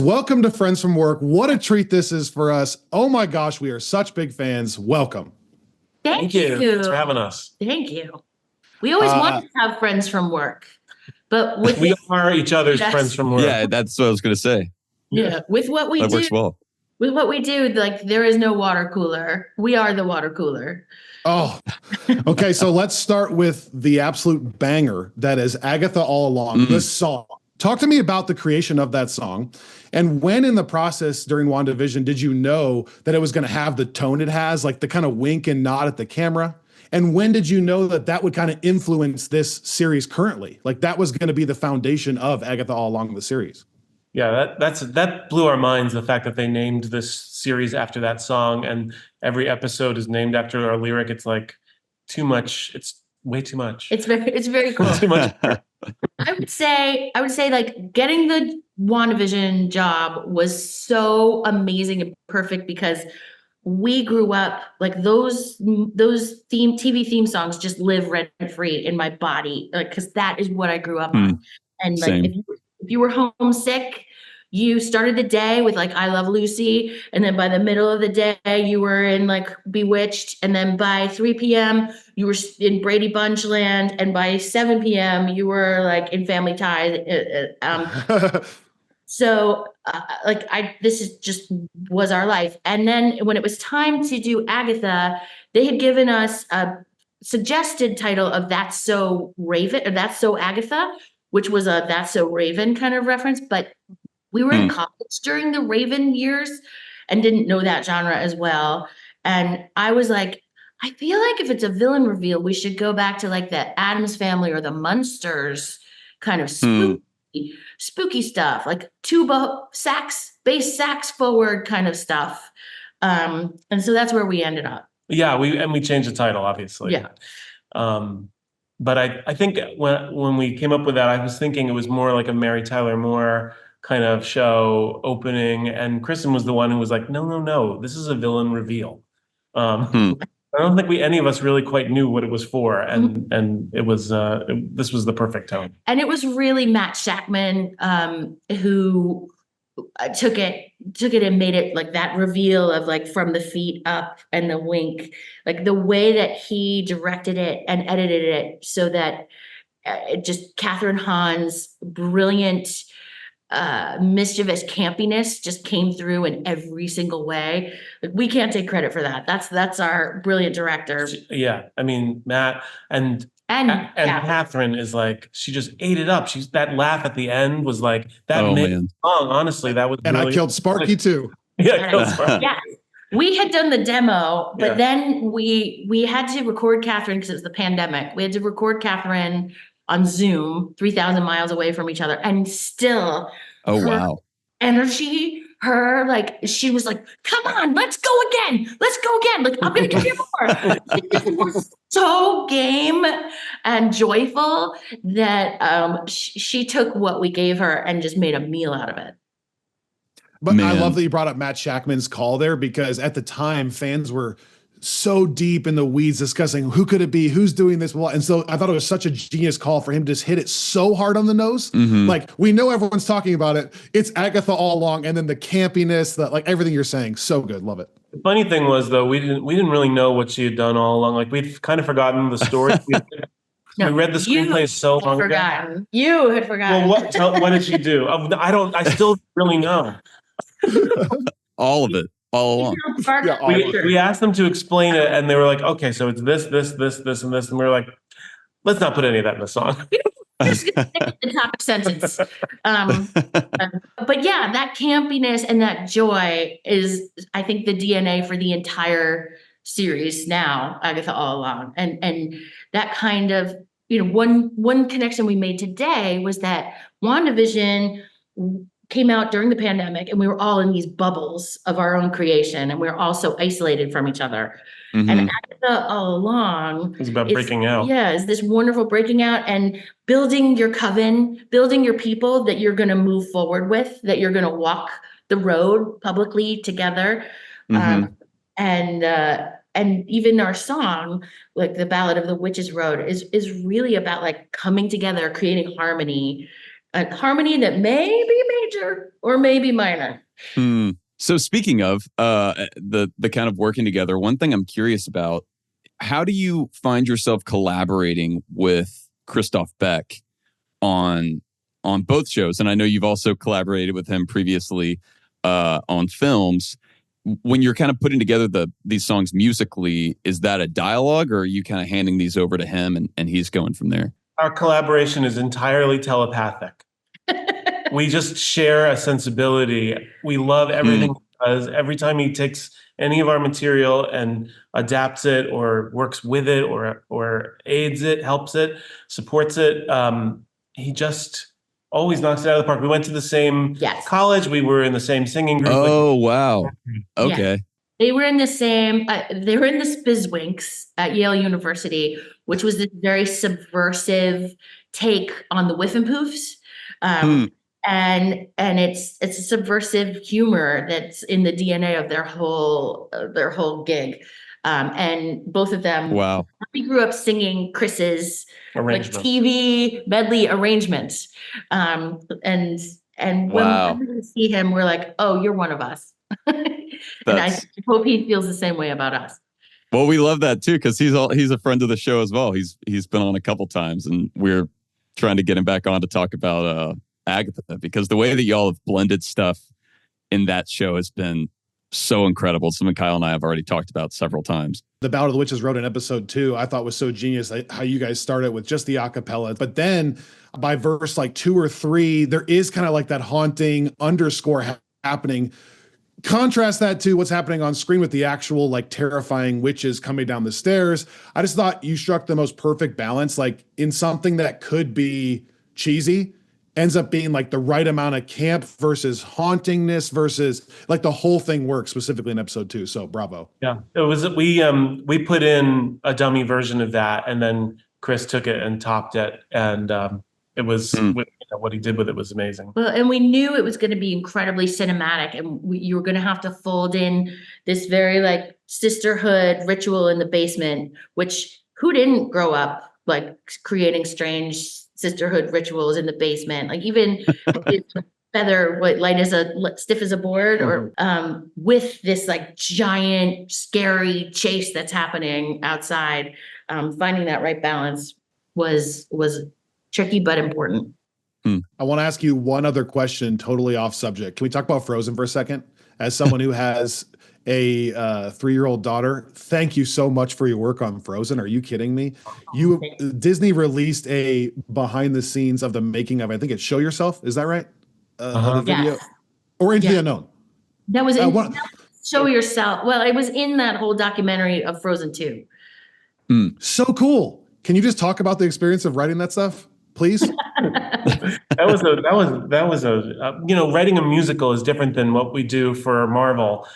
Welcome to Friends from Work. What a treat this is for us. Oh my gosh, we are such big fans. Welcome. Thank you. Thanks for having us. Thank you. We always wanted to have friends from work, but we are each other's friends from work. Yeah, that's what I was going to say. Yeah, with what we that do, works well. With what we do, like there is no water cooler. We are the water cooler. Oh, okay. So let's start with the absolute banger that is Agatha All Along, the song. Talk to me about the creation of that song. And when in the process during WandaVision, did you know that it was going to have the tone it has, like the kind of wink and nod at the camera? And when did you know that that would kind of influence this series currently? Like that was going to be the foundation of Agatha All Along, the series. Yeah, that blew our minds, the fact that they named this series after that song, and every episode is named after our lyric. It's like too much. It's way too much. It's very cool. Too much. I would say like getting the WandaVision job was so amazing and perfect because we grew up like those TV theme songs just live rent free in my body, like because that is what I grew up on. And like if you were homesick, you started the day with like I Love Lucy, and then by the middle of the day you were in like Bewitched, and then by 3 p.m. you were in Brady Bunch land, and by 7 p.m. you were like in Family Ties. So this is just was our life. And then when it was time to do Agatha, they had given us a suggested title of That's So Raven, or That's So Agatha, which was a That's So Raven kind of reference, but we were in college during the Raven years and didn't know that genre as well. And I was like, I feel like if it's a villain reveal, we should go back to like the Addams Family or the Munsters kind of spooky stuff, like tuba sax, bass sax forward kind of stuff. And so that's where we ended up. Yeah, we changed the title, obviously. Yeah. But I think when we came up with that, I was thinking it was more like a Mary Tyler Moore kind of show opening, and Kristen was the one who was like, no, this is a villain reveal. I don't think any of us really quite knew what it was for, and it was this was the perfect tone. And it was really Matt Shackman who took it and made it like that reveal of like from the feet up and the wink, like the way that he directed it and edited it so that it just Catherine Hahn's brilliant mischievous campiness just came through in every single way. Like we can't take credit for that. That's our brilliant director. Yeah, I mean Matt and Catherine is like, she just ate it up. She's that laugh at the end was like that made the song. Honestly, that was and really, I killed Sparky too. Yeah, killed Sparky. Yeah. We had done the demo, but then we had to record Catherine because it was the pandemic. We had to record Catherine on Zoom, 3,000 miles away from each other, and still wow. Energy, she was like, come on, let's go again. Like, I'm gonna give you more. Was so game and joyful that she took what we gave her and just made a meal out of it. But I love that you brought up Matt Shackman's call there, because at the time fans were so deep in the weeds discussing who could it be, who's doing this, and so I thought it was such a genius call for him to just hit it so hard on the nose. Like we know everyone's talking about it. It's Agatha All Along, and then the campiness, that like everything you're saying, so good, love it. The funny thing was though, we didn't really know what she had done all along. Like we'd kind of forgotten the story. We read the screenplay so long ago. You had forgotten. Well, what did she do? I still really know. All of it. All along. We asked them to explain it, and they were like, okay, so it's this, and this. And we were like, let's not put any of that in the song. Just the top sentence. But yeah, that campiness and that joy is, I think, the DNA for the entire series now, Agatha All Along. And that kind of, one connection we made today was that WandaVision came out during the pandemic, and we were all in these bubbles of our own creation, and we were all so isolated from each other. And Agatha All Along is about breaking out. Yeah, is this wonderful breaking out and building your coven, building your people that you're going to move forward with, that you're going to walk the road publicly together. And even our song, like the Ballad of the Witch's Road, is really about like coming together, creating harmony, a harmony that may be major or may be minor. So speaking of the kind of working together, one thing I'm curious about, how do you find yourself collaborating with Christoph Beck on both shows? And I know you've also collaborated with him previously on films. When you're kind of putting together these songs musically, is that a dialogue, or are you kind of handing these over to him and he's going from there? Our collaboration is entirely telepathic. We just share a sensibility. We love everything he does. Every time he takes any of our material and adapts it or works with it or aids it, helps it, supports it, he just always knocks it out of the park. We went to the same college. We were in the same singing group. Oh, wow. Okay. Yeah. They were in the same, they were in the Spizwinks at Yale University, which was this very subversive take on the Whiffenpoofs. And it's a subversive humor that's in the DNA of their whole gig. And both of them, we grew up singing Chris's like TV medley arrangements. And when we see him, we're like, oh, you're one of us. And I hope he feels the same way about us. Well, we love that too, because he's a friend of the show as well. He's been on a couple times, and we're trying to get him back on to talk about Agatha, because the way that y'all have blended stuff in that show has been so incredible. Something Kyle and I have already talked about several times. The Ballad of the Witches wrote in episode 2, I thought was so genius, how you guys started with just the acapella. But then by verse like 2 or 3, there is kind of like that haunting underscore happening. Contrast that to what's happening on screen with the actual like terrifying witches coming down the stairs. I just thought you struck the most perfect balance, like in something that could be cheesy, ends up being like the right amount of camp versus hauntingness versus like the whole thing works specifically in episode 2. So bravo. Yeah, it was, we put in a dummy version of that, and then Chris took it and topped it. And it was, what he did with it was amazing. Well, and we knew it was going to be incredibly cinematic, and you were going to have to fold in this very like sisterhood ritual in the basement, which who didn't grow up like creating strange sisterhood rituals in the basement? Like even feather, light as stiff as a board, or with this like giant scary chase that's happening outside. Finding that right balance was tricky but important. I want to ask you one other question, totally off subject. Can we talk about Frozen for a second? As someone who has a 3-year-old daughter, thank you so much for your work on Frozen. Are you kidding me? Disney released a behind the scenes of the making of, I think it's Show Yourself. Is that right? The video? Yes. Or Into the Unknown? That was Show Yourself. Well, it was in that whole documentary of Frozen 2. So cool. Can you just talk about the experience of writing that stuff, please? that was writing a musical is different than what we do for Marvel.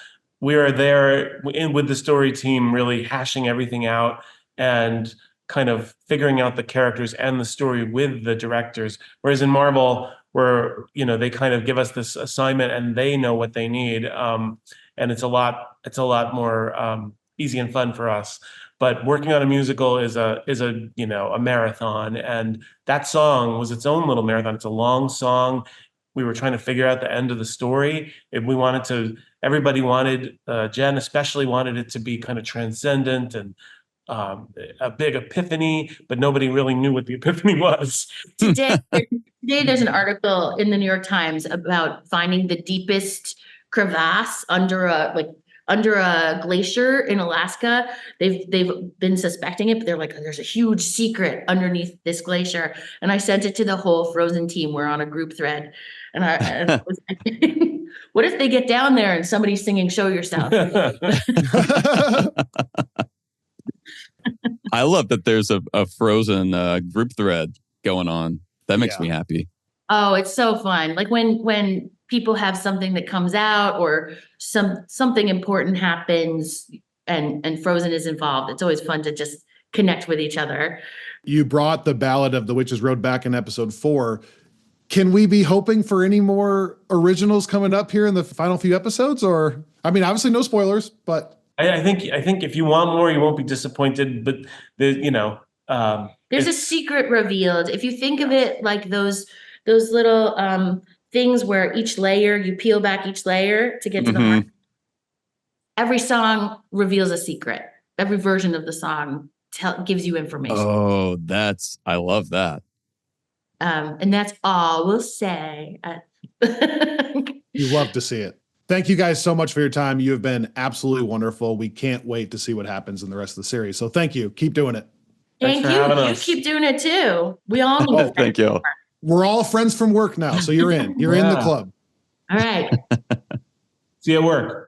We are there with the story team, really hashing everything out and kind of figuring out the characters and the story with the directors. Whereas in Marvel, where they kind of give us this assignment and they know what they need, and it's a lot more easy and fun for us. But working on a musical is a marathon, and that song was its own little marathon. It's a long song. We were trying to figure out the end of the story. Everybody wanted, Jen especially wanted it to be kind of transcendent and a big epiphany, but nobody really knew what the epiphany was. Today there's an article in the New York Times about finding the deepest crevasse under a glacier in Alaska. They've been suspecting it, but they're like, there's a huge secret underneath this glacier. And I sent it to the whole Frozen team. We're on a group thread. And I was like, what if they get down there and somebody's singing Show Yourself? I love that there's a Frozen group thread going on. That makes me happy. Oh, it's so fun. Like when people have something that comes out or something important happens and Frozen is involved, it's always fun to just connect with each other. You brought the Ballad of the Witches Road back in episode 4. Can we be hoping for any more originals coming up here in the final few episodes? Or, I mean, obviously no spoilers, but I think if you want more, you won't be disappointed. But there's a secret revealed. If you think of it like those those little things where each layer, you peel back each layer to get to the heart. Every song reveals a secret. Every version of the song gives you information. Oh, I love that. And that's all we'll say. You love to see it. Thank you guys so much for your time. You have been absolutely wonderful. We can't wait to see what happens in the rest of the series. So thank you. Keep doing it. Thank you. You keep doing it too. We all need Thank you. We're all friends from work now. So you're in. You're in the club. All right. See you at work.